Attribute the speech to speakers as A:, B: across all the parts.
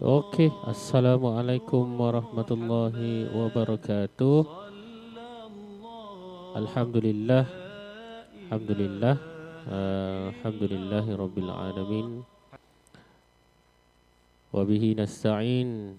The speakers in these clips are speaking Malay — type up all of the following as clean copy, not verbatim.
A: Okey, Assalamualaikum warahmatullahi wabarakatuh. Alhamdulillah, alhamdulillah, alhamdulillahi rabbil alamin. Wa bihi nasta'in.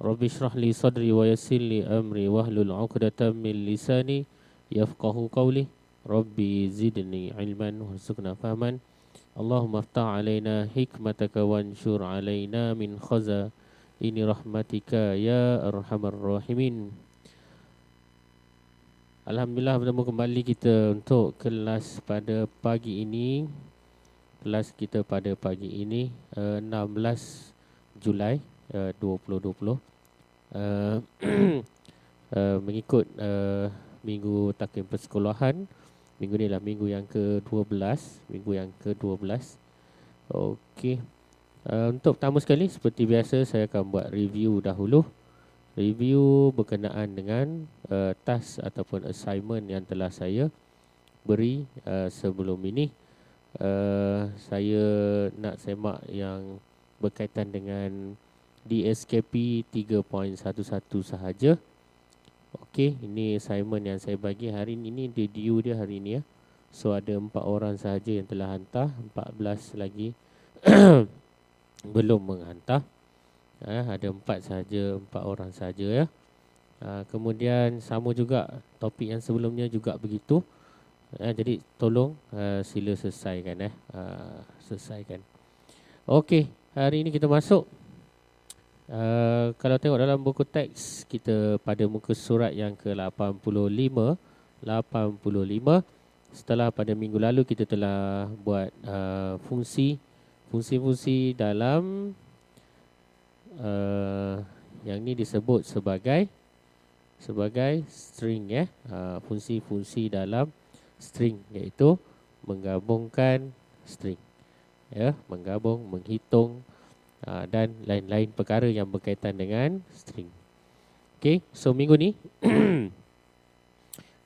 A: Rabbi shrah li sadri wa yassir li amri wahlul 'uqdatam min lisani yafqahu qawli. Rabbi zidni ilman warzuqna fahman. Allahumma aftah alaina hikmataka wanshur alaina min khazaini rahmatika ya arhamar rahimin. Alhamdulillah, bertemu kembali kita untuk kelas pada pagi ini. Kelas kita pada pagi ini 16 Julai 2020, mengikut minggu takvim persekolahan. Minggu ni lah minggu yang ke-12. Okey. Untuk pertama sekali, seperti biasa, saya akan buat review dahulu. Review berkenaan dengan task ataupun assignment yang telah saya beri sebelum ini. Saya nak semak yang berkaitan dengan DSKP 3.11 sahaja. Okey, ini assignment yang saya bagi hari ini, due dia hari ini ya. So ada 4 orang sahaja yang telah hantar, 14 lagi belum menghantar. Ada 4 orang sahaja ya. Kemudian sama juga topik yang sebelumnya juga begitu. Jadi tolong sila selesaikan selesaikan. Okey, hari ini kita masuk. Kalau tengok dalam buku teks kita pada muka surat yang ke-85. Setelah pada minggu lalu kita telah buat fungsi-fungsi dalam yang ni disebut sebagai string ya. Fungsi-fungsi dalam string, iaitu menggabungkan string ya, menggabung, menghitung dan lain-lain perkara yang berkaitan dengan string. Okey, so minggu ni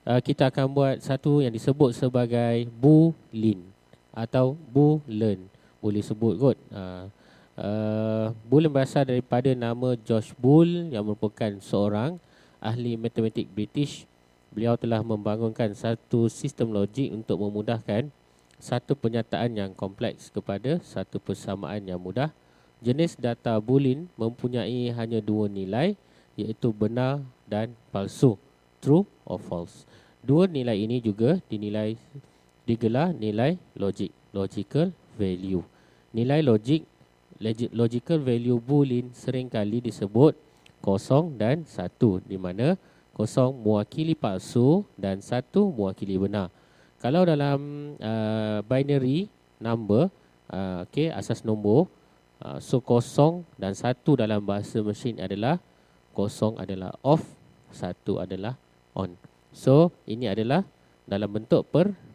A: kita akan buat satu yang disebut sebagai boolean atau boolean. Boleh sebut kot. Boolean berasal daripada nama George Boole yang merupakan seorang ahli matematik British. Beliau telah membangunkan satu sistem logik untuk memudahkan satu penyataan yang kompleks kepada satu persamaan yang mudah. Jenis data boolean mempunyai hanya 2 nilai, iaitu benar dan palsu, true or false. 2 nilai ini juga digelar nilai logik, logical value. Nilai logical value boolean seringkali disebut 0 dan 1, di mana 0 mewakili palsu dan 1 mewakili benar. Kalau dalam binary number, asas nombor, so 0 dan 1 dalam bahasa mesin adalah 0 adalah off, 1 adalah on. So ini adalah dalam bentuk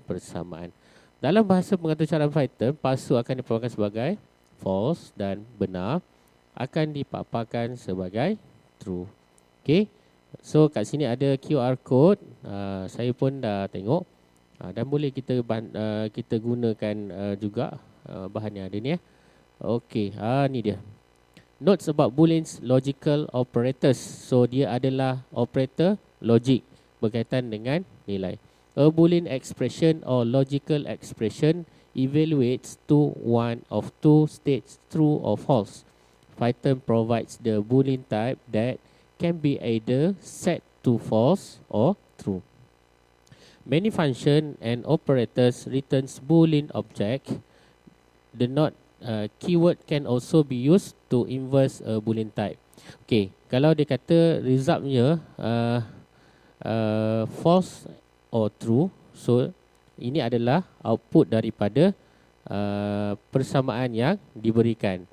A: persamaan. Dalam bahasa pengatur cadangan Python, palsu akan dipaparkan sebagai false dan benar akan dipaparkan sebagai true. Okey. So kat sini ada QR code. Saya pun dah tengok. Dan boleh kita gunakan juga bahan yang ada ni ya. Okey, ni dia. Notes about Boolean's logical operators. So dia adalah operator logik berkaitan dengan nilai. A Boolean expression or logical expression evaluates to one of two states, true or false. Python provides the Boolean type that can be either set to false or true. Many functions and operators returns Boolean object. The not keyword can also be used to inverse a Boolean type. Okay, kalau dia kata resultnya false or true, so ini adalah output daripada persamaan yang diberikan.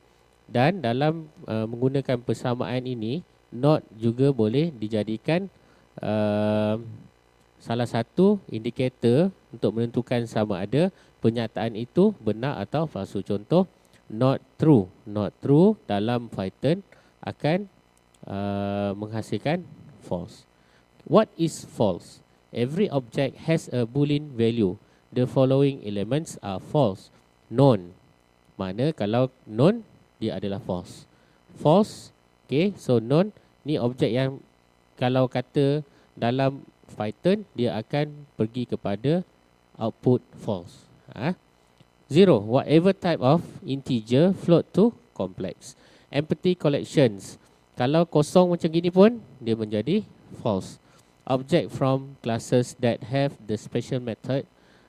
A: Dan dalam menggunakan persamaan ini, not juga boleh dijadikan salah satu indikator untuk menentukan sama ada penyataan itu benar atau palsu. Contoh, not true. Not true dalam Python akan menghasilkan false. What is false? Every object has a Boolean value. the following elements are false. Known. Mana kalau known, dia adalah false. False. Okay, so known ni objek yang kalau kata dalam Python, dia akan pergi kepada output false. 0. Whatever type of integer float to complex. Empty collections. Kalau kosong macam gini pun, dia menjadi false. Object from classes that have the special method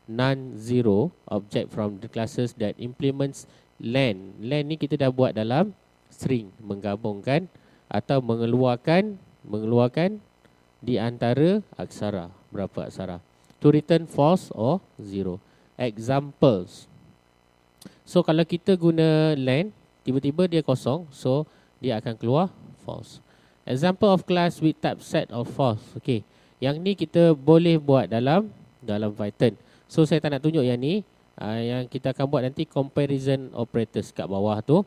A: non-zero. Object from the classes that implements len. Len ni kita dah buat dalam string. Menggabungkan atau mengeluarkan di antara aksara. Berapa aksara? To return false or zero. Examples. So kalau kita guna len, tiba-tiba dia kosong, so dia akan keluar false. Example of class with type set of false. Okay, yang ni kita boleh buat dalam Python. So saya tak nak tunjuk yang ni. Yang kita akan buat nanti comparison operators kat bawah tu.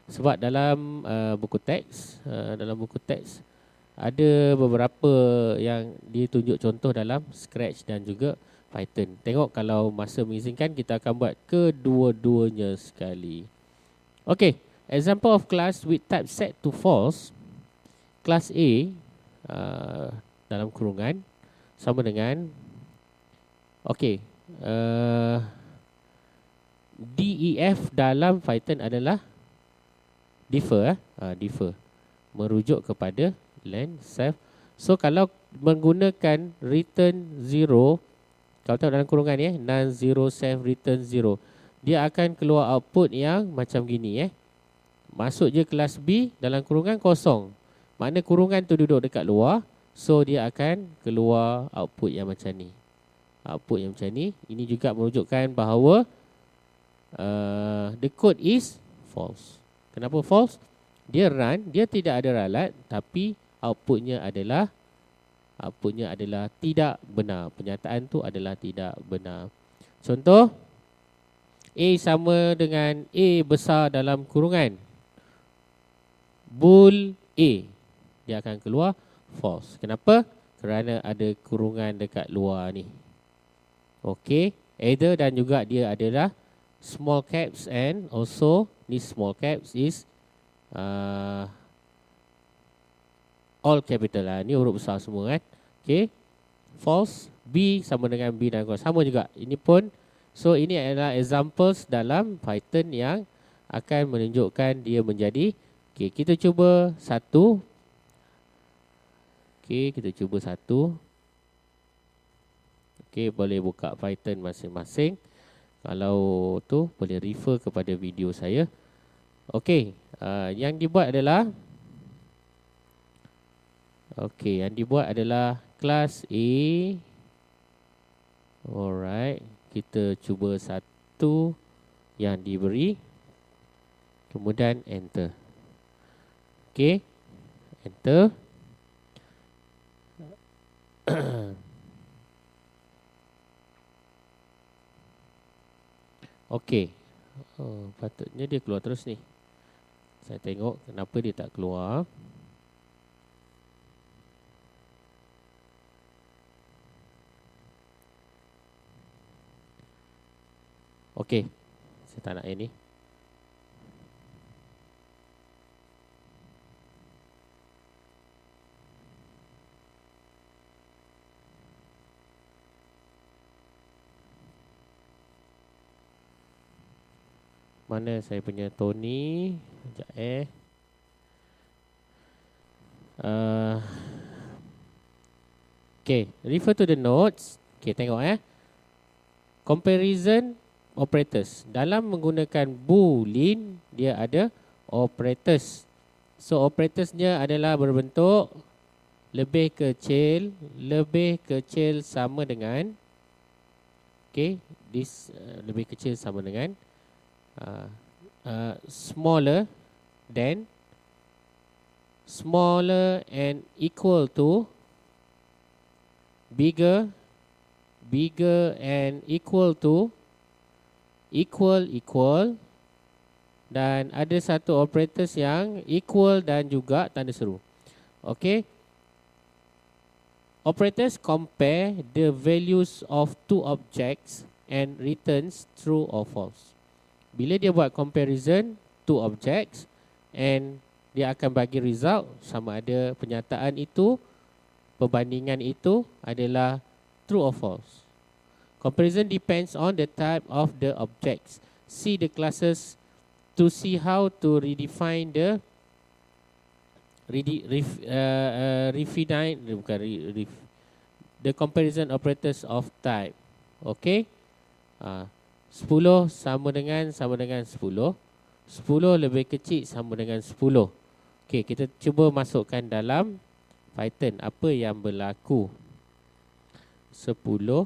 A: Sebab dalam buku teks, ada beberapa yang ditunjuk contoh dalam Scratch dan juga Python. Tengok kalau masa mengizinkan, kita akan buat kedua-duanya sekali. Okay, example of class with type set to false. Class A dalam kurungan sama dengan, okay, DEF dalam Python adalah differ, differ, merujuk kepada len self. So kalau menggunakan return 0, kalau tahu dalam kurungan ni, non-zero self return 0, dia akan keluar output yang macam gini. Masuk je kelas B, dalam kurungan kosong. Makna kurungan tu duduk dekat luar, so dia akan keluar output yang macam ni. Output yang macam ni. Ini juga menunjukkan bahawa the code is false. Kenapa false? Dia run, dia tidak ada ralat, tapi outputnya adalah tidak benar. Penyataan tu adalah tidak benar. Contoh, A sama dengan A besar dalam kurungan. Bool A, dia akan keluar false. Kenapa? Kerana ada kurungan dekat luar ni. Okay, either dan juga dia adalah small caps, and also this small caps is all capital lah. Ni huruf besar semua kan. Okay, false. B sama dengan B dan cross. Sama juga. Ini pun. So ini adalah examples dalam Python yang akan menunjukkan dia menjadi. Okay, kita cuba satu. Okay, kita cuba satu. Okay, boleh buka Python masing-masing. Kalau tu boleh refer kepada video saya. Okay, yang dibuat adalah kelas A. Alright, kita cuba satu yang diberi. Kemudian enter. Okay, enter. Okay, patutnya dia keluar terus ni. Saya tengok kenapa dia tak keluar. Okay, saya tak nak ini. Mana saya punya Tony? Sekejap Okay, refer to the notes. Okay, tengok comparison operators. Dalam menggunakan boolean, dia ada operators. So operatorsnya adalah berbentuk lebih kecil sama dengan, okay, this lebih kecil sama dengan smaller than, smaller and equal to, bigger and equal to, equal, dan ada satu operators yang equal dan juga tanda seru. Okay, operators compare the values of two objects and returns true or false. Bila dia buat comparison two objects and dia akan bagi result sama ada penyataan itu, perbandingan itu adalah true or false. Comparison depends on the type of the objects. See the classes to see how to redefine the the comparison operators of type. Okay, 10 sama dengan 10. 10 lebih kecil sama dengan 10. Okay, kita cuba masukkan dalam Python apa yang berlaku. 10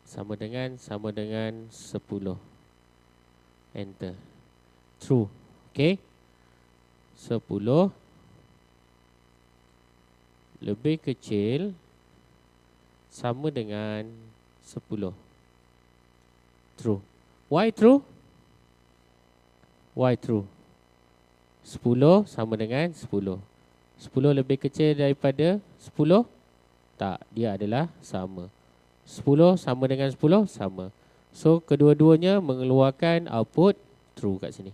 A: sama dengan 10. Enter. True. Okay, 10 lebih kecil sama dengan 10. True. Why true? Why true? 10 sama dengan 10. 10 lebih kecil daripada 10? Tak, dia adalah sama. 10 sama dengan 10? Sama. So, kedua-duanya mengeluarkan output true kat sini.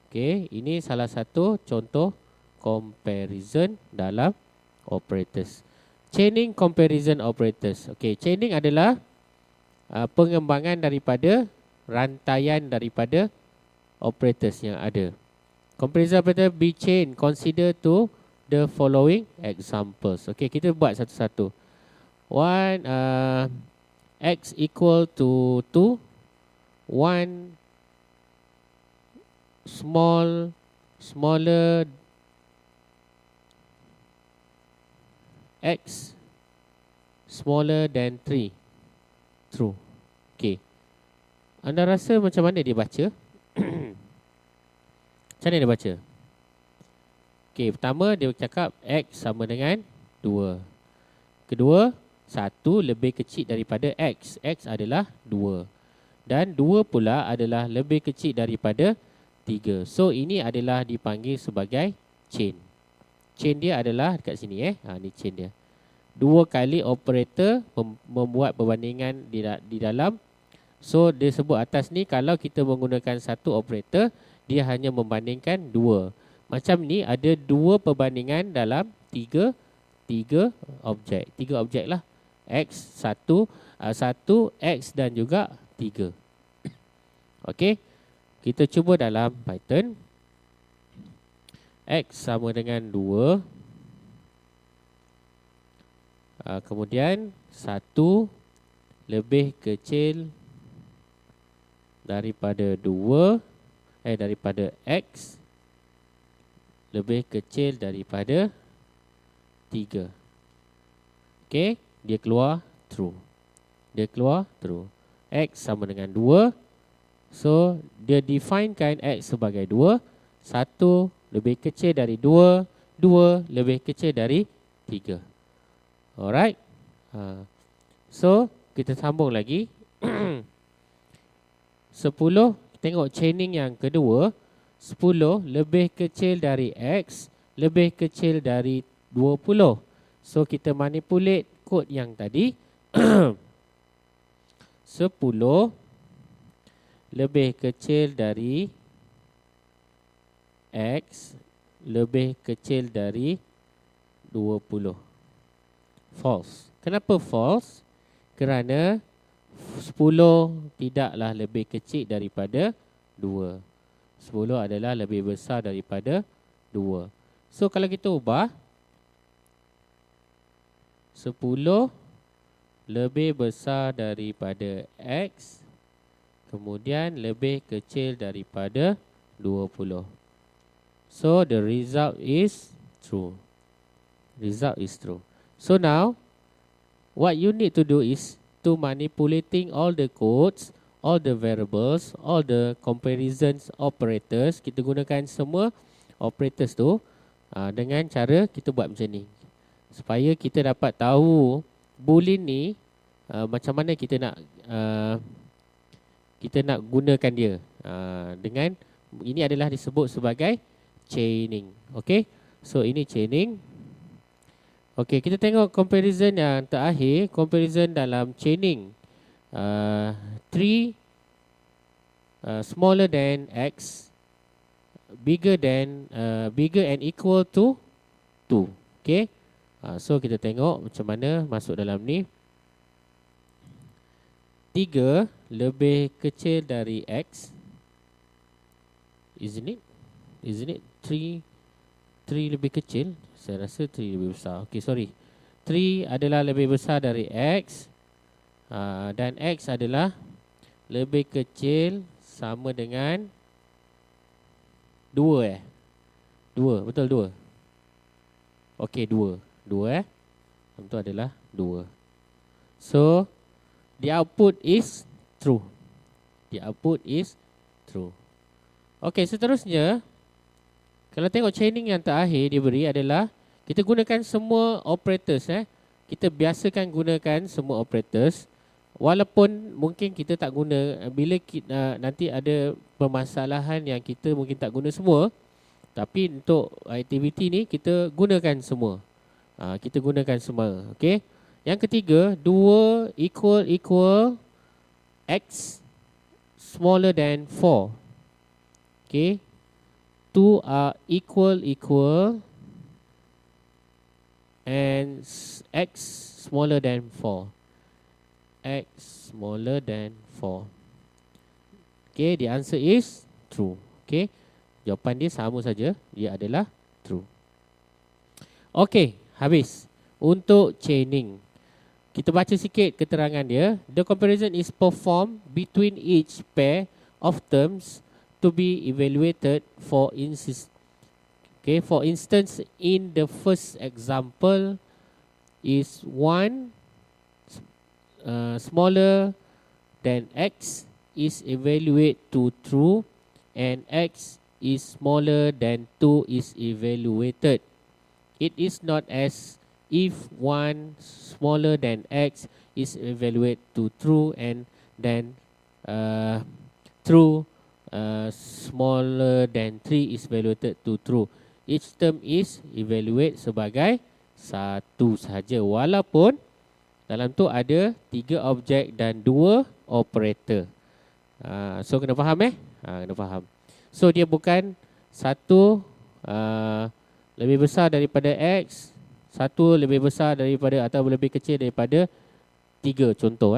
A: Okay, ini salah satu contoh comparison dalam operators. Chaining comparison operators. Okay, chaining adalah pengembangan daripada rantaian daripada operators yang ada. Comparison operator be chain. Consider to the following examples. Okay, kita buat satu-satu. One, x equal to 2. One smaller x smaller than 3. True. Okay, anda rasa macam mana dia baca? Macam mana dia baca? Okay, pertama dia cakap x sama dengan 2. Kedua, 1 lebih kecil daripada x. X adalah 2. Dan 2 pula adalah lebih kecil daripada 3. So, ini adalah dipanggil sebagai chain. Chain dia adalah dekat sini. Ni chain dia. 2 kali operator membuat perbandingan di dalam. So, dia sebut atas ni kalau kita menggunakan satu operator, dia hanya membandingkan 2. Macam ni ada 2 perbandingan dalam 3 objek. 3 objek lah. X, 1, X dan juga 3. Okey. Kita cuba dalam Python. X sama dengan 2. Kemudian 1 lebih kecil daripada 2. Daripada X lebih kecil daripada 3. Okey, dia keluar true. X sama dengan 2. So, dia definekan X sebagai 2. 1 lebih kecil dari 2. 2 lebih kecil dari 3. Alright. So, kita sambung lagi. 10, tengok chaining yang kedua. 10 lebih kecil dari X lebih kecil dari 20. So, kita manipulate kod yang tadi. 10 lebih kecil dari X lebih kecil dari 20. False. Kenapa false? Kerana 10 tidaklah lebih kecil daripada 2. 10 adalah lebih besar daripada 2. So, kalau kita ubah 10 lebih besar daripada X, kemudian lebih kecil daripada 20. So, the result is true. So, now, what you need to do is to manipulating all the codes, all the variables, all the comparisons operators. Kita gunakan semua operators tu dengan cara kita buat macam ni. Supaya kita dapat tahu boolean ni macam mana kita nak gunakan dia. Dengan ini adalah disebut sebagai chaining. Okay, so ini chaining. Okey, kita tengok comparison yang terakhir, comparison dalam chaining. 3 smaller than x, bigger and equal to 2. Okay. So kita tengok macam mana masuk dalam ni. 3 lebih kecil dari x. Isn't it? 3 lebih kecil. Saya rasa 3 lebih besar. Okay, sorry. 3 adalah lebih besar dari x. Dan x adalah lebih kecil sama dengan 2 2, betul 2. Okey, 2 itu adalah 2. So the output is true. Okey, seterusnya kalau tengok chaining yang terakhir dia beri adalah kita gunakan semua operators. Kita biasakan gunakan semua operators. Walaupun mungkin kita tak guna, bila kita, nanti ada permasalahan yang kita mungkin tak guna semua, tapi untuk aktiviti ni kita gunakan semua. Kita gunakan semua. Okey. Yang ketiga, 2 equal x smaller than 4. Okey. 2 are equal and x smaller than 4. X smaller than 4. Okay, the answer is true. Okay, jawapan dia sama saja, dia adalah true. Okay, habis. Untuk chaining, kita baca sikit keterangan dia. The comparison is performed between each pair of terms to be evaluated for instance. Okay, for instance, in the first example is 1 smaller than x is evaluated to true, and x is smaller than 2 is evaluated. It is not as if 1 smaller than x is evaluated to true and then true smaller than 3 is evaluated to true. Each term is evaluated sebagai satu sahaja, walaupun dalam tu ada 3 objek dan 2 operator. So kena faham kena faham. So dia bukan satu lebih besar daripada x, satu lebih besar daripada atau lebih kecil daripada 3 contoh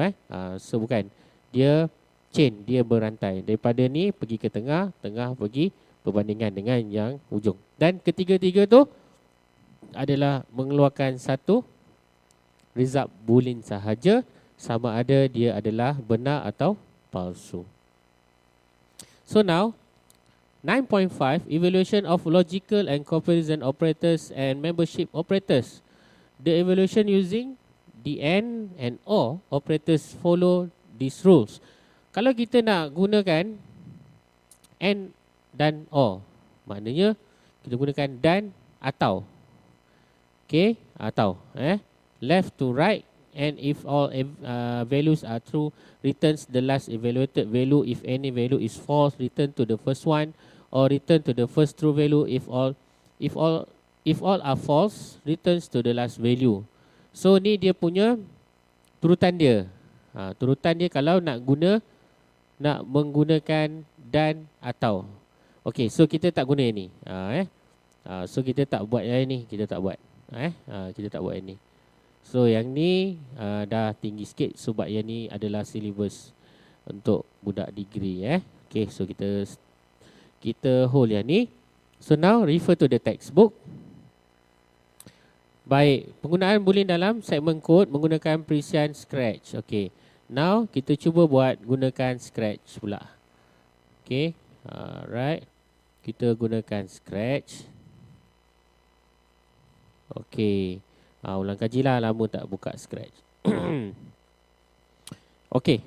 A: So bukan. Dia chain, dia berantai. Daripada ni pergi ke tengah, tengah pergi perbandingan dengan yang ujung. Dan ketiga-tiga tu adalah mengeluarkan satu result boolean sahaja, sama ada dia adalah benar atau palsu. So now 9.5, evaluation of logical and comparison operators and membership operators. The evaluation using the and or operators follow these rules. Kalau kita nak gunakan and dan or, maknanya kita gunakan dan atau. Okay, atau left to right, and if all values are true, returns the last evaluated value. If any value is false, return to the first one, or return to the first true value. If all are false, returns to the last value. So ni dia punya turutan dia. Turutan dia kalau nak menggunakan dan atau. Okay, so kita tak guna yang ni. So kita tak buat yang ni, kita tak buat. Kita tak buat yang ni. So yang ni dah tinggi sikit sebab yang ni adalah syllabus untuk budak degree. Okay, so kita hold yang ni. So now refer to the textbook. Baik, penggunaan boolean dalam segmen kod menggunakan Precision Scratch. Okay, now kita cuba buat gunakan Scratch pula. Okay, alright, kita gunakan Scratch. Okay, ulang kaji lah, lama tak buka Scratch. Okay,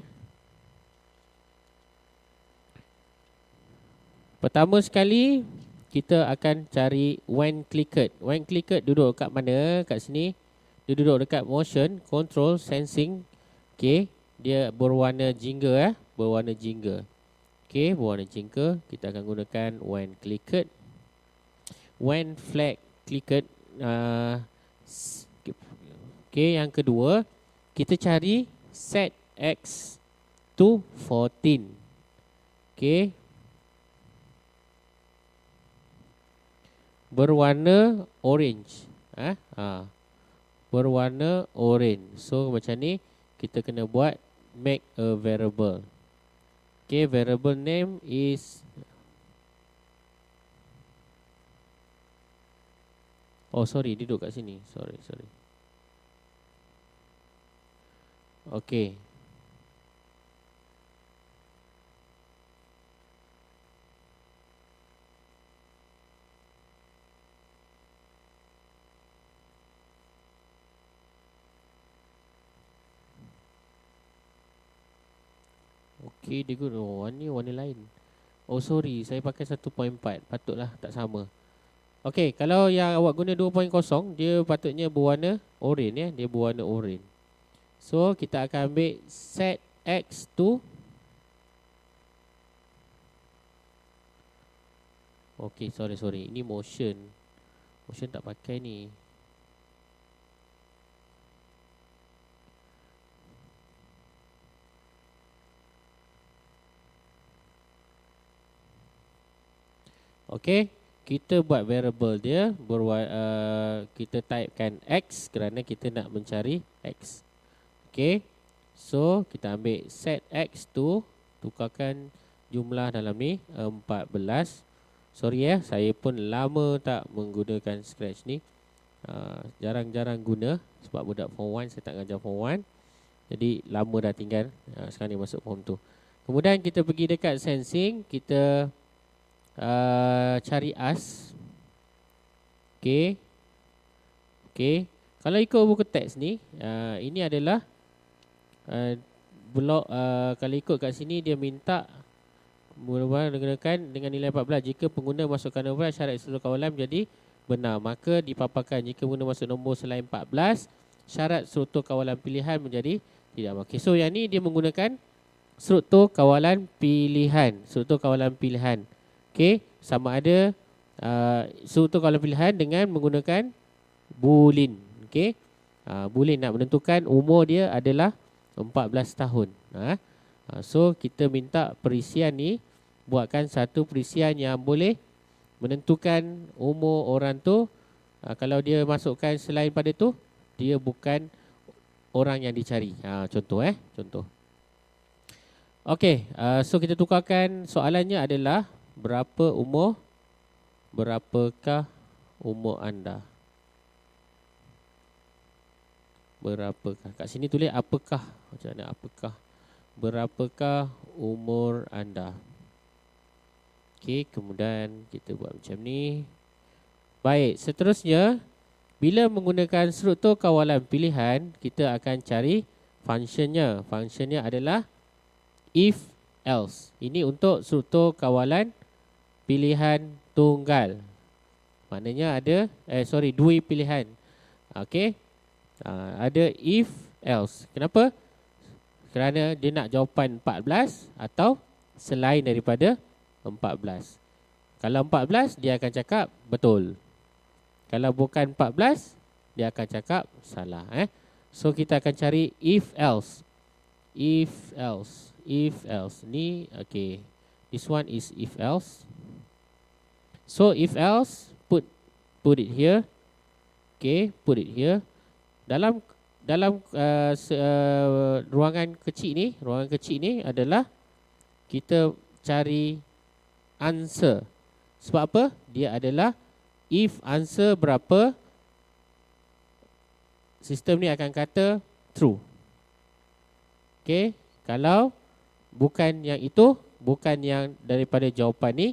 A: pertama sekali kita akan cari when clicked. When clicked duduk kat mana? Kat sini. Dia duduk dekat motion, control, sensing. Okay, dia berwarna jingga berwarna jingga. Okay, berwarna jingga. Kita akan gunakan when clicked. When flag clicked, Okey, yang kedua, kita cari set X to 14. Okey. Berwarna orange. Berwarna orange. So macam ni kita kena buat make a variable. Okay, variable name is sorry, dia duduk kat sini. Sorry. Okay. Okay, dia guna warna lain. Sorry, saya pakai 1.4. Patutlah tak sama. Okay, kalau yang awak guna 2.0, dia patutnya berwarna orange ya. Dia berwarna orange. So, kita akan ambil set X to okay, sorry. Ini motion. Motion tak pakai ni. Okay, kita buat variable dia kita typekan X kerana kita nak mencari X. Okay, so kita ambil set X to, tukarkan jumlah dalam ni 14. Sorry ya, saya pun lama tak menggunakan Scratch ni. Jarang-jarang guna sebab budak form 1 saya tak ngajar form 1. Jadi lama dah tinggal. Sekarang ni masuk form 2. Kemudian kita pergi dekat sensing, kita cari as. Okay. Kalau ikut buku teks ni, ini adalah blok. Kalau ikut kat sini dia minta mula-mula digunakan dengan nilai 14 jika pengguna masukkan nombor syarat seluruh kawalan menjadi benar, maka dipaparkan jika pengguna masuk nombor selain 14 syarat struktur kawalan pilihan menjadi tidak. Okay, so yang ni dia menggunakan struktur kawalan pilihan. Okay, sama ada struktur kawalan pilihan dengan menggunakan boolean. Okay, boolean nak menentukan umur dia adalah 14 tahun. So kita minta perisian ni buatkan satu perisian yang boleh menentukan umur orang tu. Kalau dia masukkan selain pada tu, dia bukan orang yang dicari. Contoh. Okey, so kita tukarkan soalannya adalah berapakah umur anda? Berapakah? Kat sini tulis apakah. Macam mana apakah? Berapakah umur anda? Okey, kemudian kita buat macam ni. Baik, seterusnya bila menggunakan struktur kawalan pilihan, kita akan cari functionnya. Functionnya adalah if else. Ini untuk struktur kawalan pilihan tunggal. Maknanya ada dua pilihan. Okey. Ada if else. Kenapa? Kerana dia nak jawapan 14 atau selain daripada 14. Kalau 14 dia akan cakap betul. Kalau bukan 14 dia akan cakap salah. So kita akan cari if else. If else ni okay. This one is if else. So if else put it here. Okay, put it here. Dalam ruangan kecil ni adalah kita cari answer. Sebab apa? Dia adalah if answer berapa, sistem ni akan kata true. Okay, kalau bukan yang itu, bukan yang daripada jawapan ni,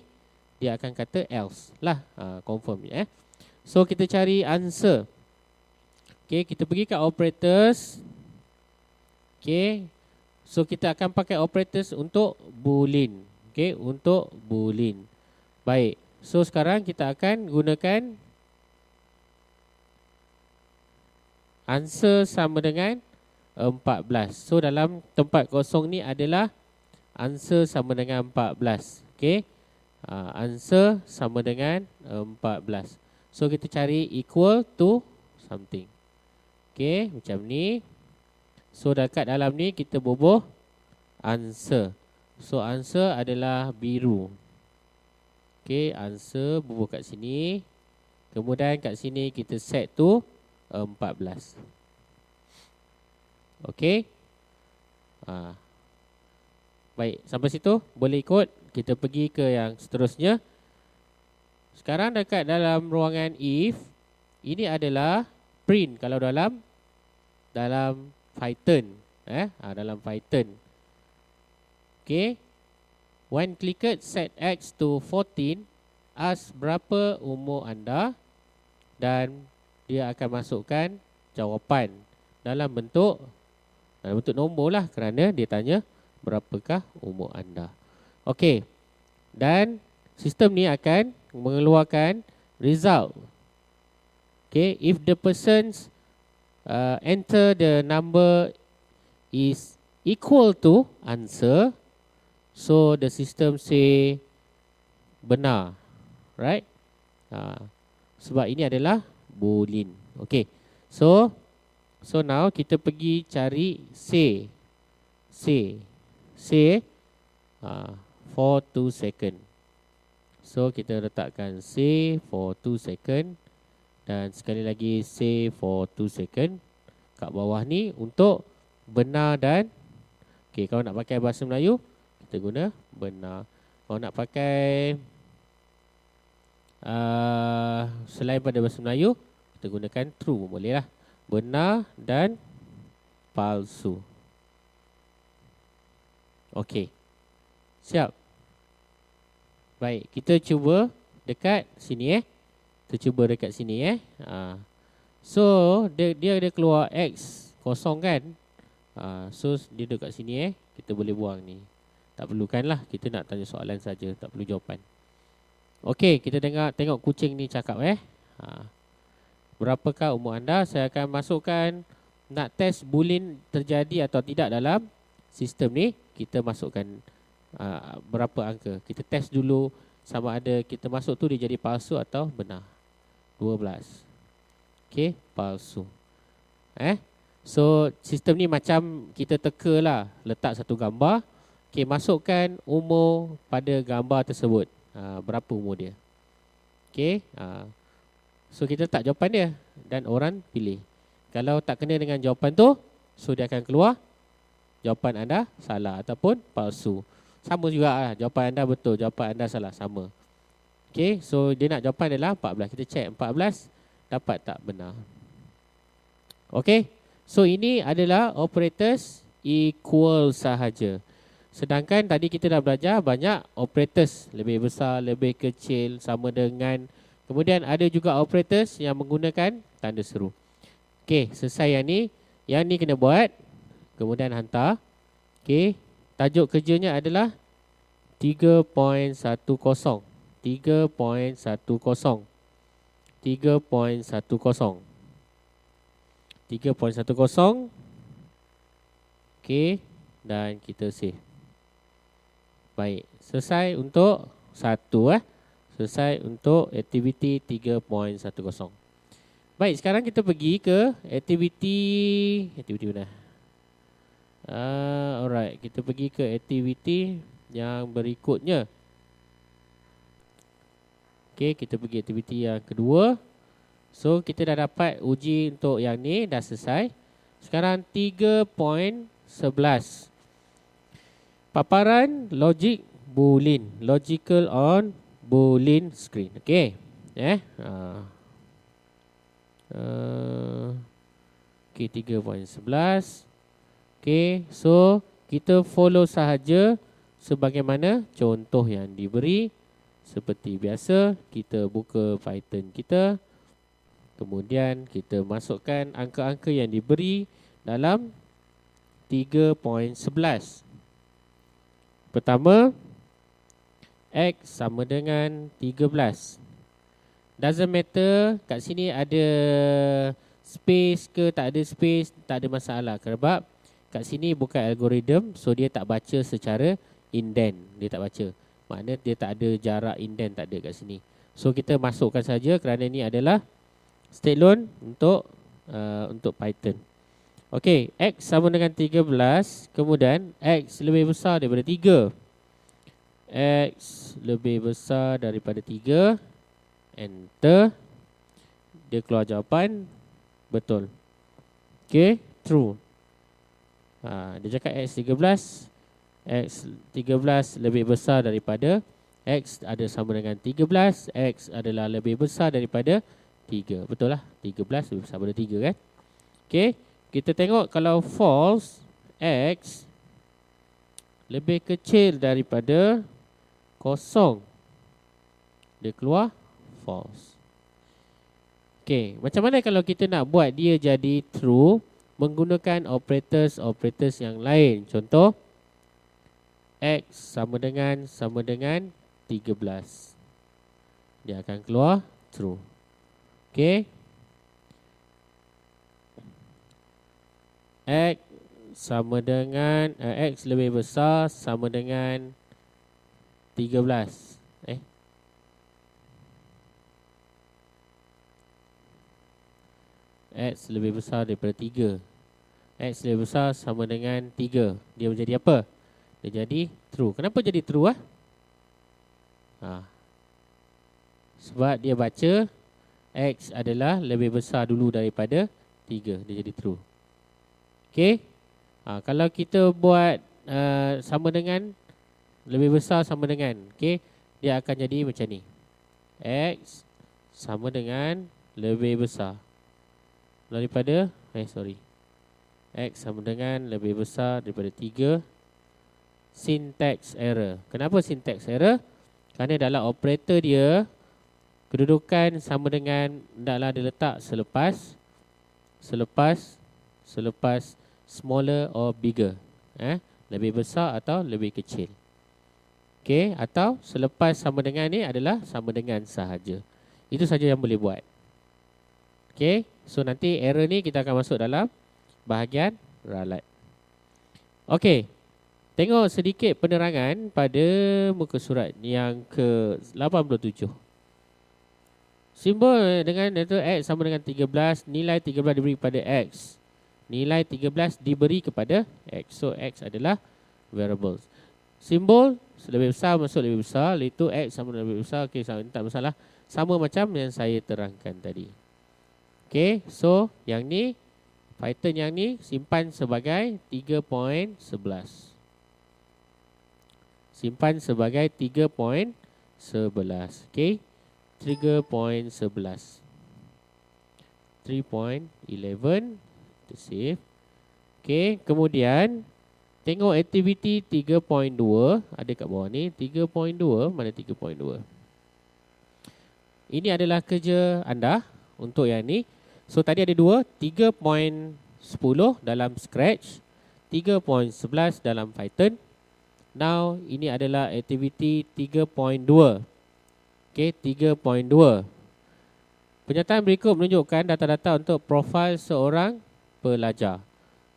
A: dia akan kata else lah. Confirm ya. So kita cari answer. Okay, kita pergi ke operators. Okay, so kita akan pakai operators untuk boolean. Okay, untuk boolean. Baik, so sekarang kita akan gunakan answer sama dengan 14. So dalam tempat kosong ni adalah answer sama dengan 14. Okay, answer sama dengan 14. So kita cari equal to something. Okey, macam ni. So dekat dalam ni kita bubuh answer. So answer adalah biru. Okey, answer bubuh kat sini. Kemudian kat sini kita set tu 14. Okey. Baik, sampai situ boleh ikut. Kita pergi ke yang seterusnya. Sekarang dekat dalam ruangan if, ini adalah print kalau dalam Python. Dalam Python. Okay. When clicked set X to 14, ask berapa umur anda dan dia akan masukkan jawapan dalam bentuk nombor lah, kerana dia tanya berapakah umur anda. Okey. Dan sistem ni akan mengeluarkan result. Okay, if the person's enter the number is equal to answer, so the system say benar, right? Sebab ini adalah boolean. Okay, so now kita pergi cari say for 2 second. So kita letakkan say for 2 second. Dan sekali lagi say for 2 second kat bawah ni untuk benar dan okay, kalau nak pakai bahasa Melayu kita guna benar. Kalau nak pakai selain pada bahasa Melayu kita gunakan true boleh lah. Benar dan palsu. Okey. Siap. Baik, kita cuba dekat sini Kita cuba dekat sini So dia ada keluar X kosong kan. So dia duduk kat sini kita boleh buang ni. Tak perlukan lah, kita nak tanya soalan saja, tak perlu jawapan. Okey, kita tengok kucing ni cakap berapakah umur anda? Saya akan masukkan nak test boolean terjadi atau tidak dalam sistem ni. Kita masukkan berapa angka. Kita test dulu sama ada kita masuk tu dia jadi palsu atau benar. 12. Okey, palsu. So sistem ni macam kita teka lah, letak satu gambar. Okey, masukkan umur pada gambar tersebut. Berapa umur dia? Okey, so kita letak jawapan dia dan orang pilih. Kalau tak kena dengan jawapan tu, so dia akan keluar jawapan anda salah ataupun palsu. Sama juga lah, jawapan anda betul, jawapan anda salah, sama. Okay, so dia nak jawapan adalah 14. Kita check 14 dapat tak benar. Okay, so ini adalah operators equal sahaja. Sedangkan tadi kita dah belajar banyak operators, lebih besar, lebih kecil, sama dengan. Kemudian ada juga operators yang menggunakan tanda seru. Okay, selesai yang ni. Yang ni kena buat, kemudian hantar. Okay, tajuk kerjanya adalah 3.10. 3.10. Okey, dan kita save. Baik, selesai untuk satu selesai untuk aktiviti 3.10. Baik, sekarang kita pergi ke aktiviti mana? Alright, kita pergi ke aktiviti yang berikutnya. Okey, kita pergi aktiviti yang kedua. So, kita dah dapat uji untuk yang ni, dah selesai. Sekarang 3.11. Paparan logik boolean. Logical on boolean screen. Okey. Okey, 3.11. Okey, so kita follow sahaja sebagaimana contoh yang diberi. Seperti biasa, kita buka Python kita. Kemudian kita masukkan angka-angka yang diberi dalam 3.11. Pertama, X sama dengan 13. Doesn't matter kat sini ada space ke tak ada space, tak ada masalah. Sebab kat sini bukan algoritma, so dia tak baca secara indent. Dia tak baca. Maknanya dia tak ada jarak indent, tak ada kat sini. So kita masukkan saja kerana ini adalah stateless untuk untuk Python. Okey, X sama dengan 13, kemudian X lebih besar daripada 3. X lebih besar daripada 3. Enter. Dia keluar jawapan betul. Okey, true. Dia cakap X13 lebih besar daripada X ada sama dengan 13. X adalah lebih besar daripada 3. Betul lah, 13 lebih besar daripada 3 kan. Okey, kita tengok kalau false, X lebih kecil daripada 0. Dia keluar false. Okey, macam mana kalau kita nak buat dia jadi true menggunakan operators yang lain? Contoh, X sama dengan 13. Dia akan keluar true. Okey. X sama dengan X lebih besar sama dengan 13. X lebih besar daripada 3. X lebih besar sama dengan 3. Dia menjadi apa? Dia jadi true. Kenapa jadi true? Sebab dia baca X adalah lebih besar dulu daripada 3. Dia jadi true. Okey. Kalau kita buat sama dengan, lebih besar sama dengan, okey, dia akan jadi macam ni. X sama dengan lebih besar daripada X sama dengan lebih besar daripada 3. Syntax error. Kenapa syntax error? Kerana dalam operator dia, kedudukan sama dengan hendaklah diletak selepas smaller or bigger. Lebih besar atau lebih kecil. Okey, atau selepas sama dengan ni adalah sama dengan sahaja. Itu saja yang boleh buat. Okey, so nanti error ni kita akan masuk dalam bahagian ralat. Okey, tengok sedikit penerangan pada muka surat yang ke-87. Simbol dengan itu X sama dengan 13, nilai 13 diberi kepada X. Nilai 13 diberi kepada X. So X adalah variables. Simbol lebih besar masuk lebih besar, iaitu X sama dengan lebih besar. Okey, tak masalah. Sama macam yang saya terangkan tadi. Okey, so yang ni, Python yang ni simpan sebagai 3.11. Simpan sebagai 3.11. Okey, 3.11. 3.11. Kita save. Okey, kemudian tengok aktiviti 3.2. Ada kat bawah ni, 3.2. Mana 3.2? Ini adalah kerja anda untuk yang ni. So tadi ada dua, 3.10 dalam Scratch, 3.11 dalam Python. Now ini adalah aktiviti 3.2. Okey, 3.2. Pernyataan berikut menunjukkan data-data untuk profil seorang pelajar.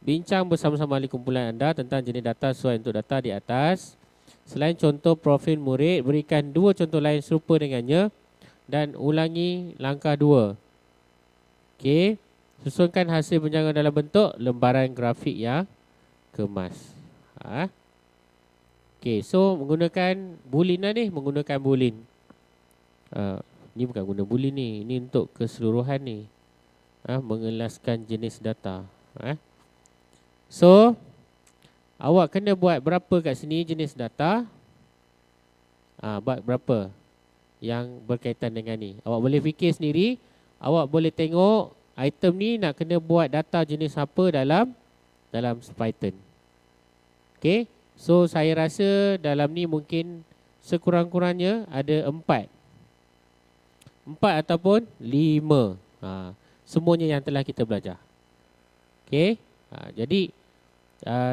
A: Bincang bersama-sama ahli kumpulan anda tentang jenis data sesuai untuk data di atas. Selain contoh profil murid, berikan dua contoh lain serupa dengannya dan ulangi langkah 2. Okey, susunkan hasil penjangan dalam bentuk lembaran grafik yang kemas. Okey, so menggunakan boolean lah ni, menggunakan boolean. Ni bukan guna boolean ni, ini untuk keseluruhan ni. Mengelaskan jenis data. So, awak kena buat berapa kat sini jenis data? Buat berapa yang berkaitan dengan ni. Awak boleh fikir sendiri. Awak boleh tengok item ni nak kena buat data jenis apa dalam Python. Okay, so saya rasa dalam ni mungkin sekurang-kurangnya ada 4 ataupun 5. Semuanya yang telah kita belajar. Okay, jadi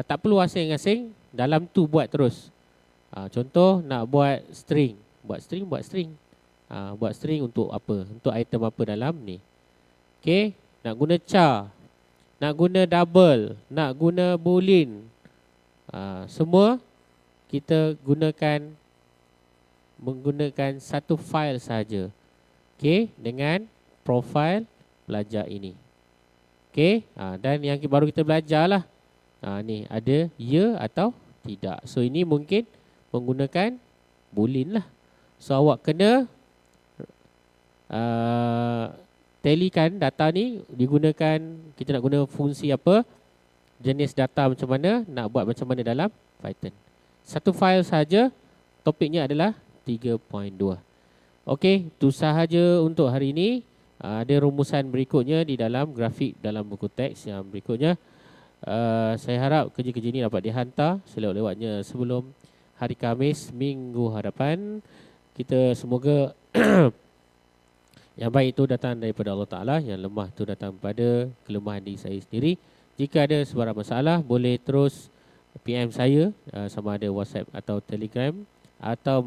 A: tak perlu asing-asing, dalam tu buat terus. Contoh nak buat string. Buat string. Buat string untuk apa? Untuk item apa dalam ni. Okay, nak guna char, nak guna double, nak guna boolean. Semua kita menggunakan satu file saja. Okay, dengan profil pelajar ini. Okey, dan yang baru kita belajar lah. Ni ada ya atau tidak. So ini mungkin menggunakan boolean lah. So awak kena tallykan data ni digunakan, kita nak guna fungsi apa, jenis data macam mana, nak buat macam mana dalam Python. Satu file saja, topiknya adalah 3.2. Okey, itu sahaja untuk hari ini. Ada rumusan berikutnya di dalam grafik dalam buku teks yang berikutnya. Saya harap kerja-kerja ini dapat dihantar selewat-lewatnya sebelum hari Khamis minggu hadapan. Kita semoga yang baik itu datang daripada Allah Ta'ala, yang lemah itu datang pada kelemahan diri saya sendiri. Jika ada sebarang masalah, boleh terus PM saya, sama ada WhatsApp atau Telegram, atau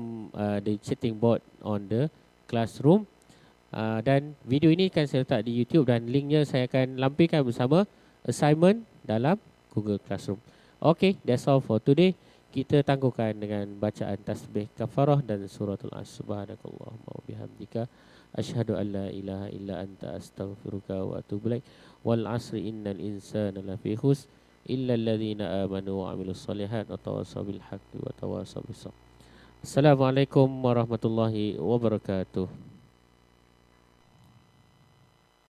A: the chatting board on the classroom. Dan video ini akan saya letak di YouTube dan linknya saya akan lampirkan bersama assignment dalam Google Classroom. Okay, that's all for today. Kita tangguhkan dengan bacaan tasbih kafarah dan suratul As. Subhanakallahumma wa bihamdika asyhadu an la ilaha illa anta astaghfiruka wa atubu ilaik. Wal asri innal insana lafi khusr illa alladhina amanu wa amilus solihat wa tawassaw bil haqqi wa tawassaw bis sabr. Assalamualaikum warahmatullahi wabarakatuh.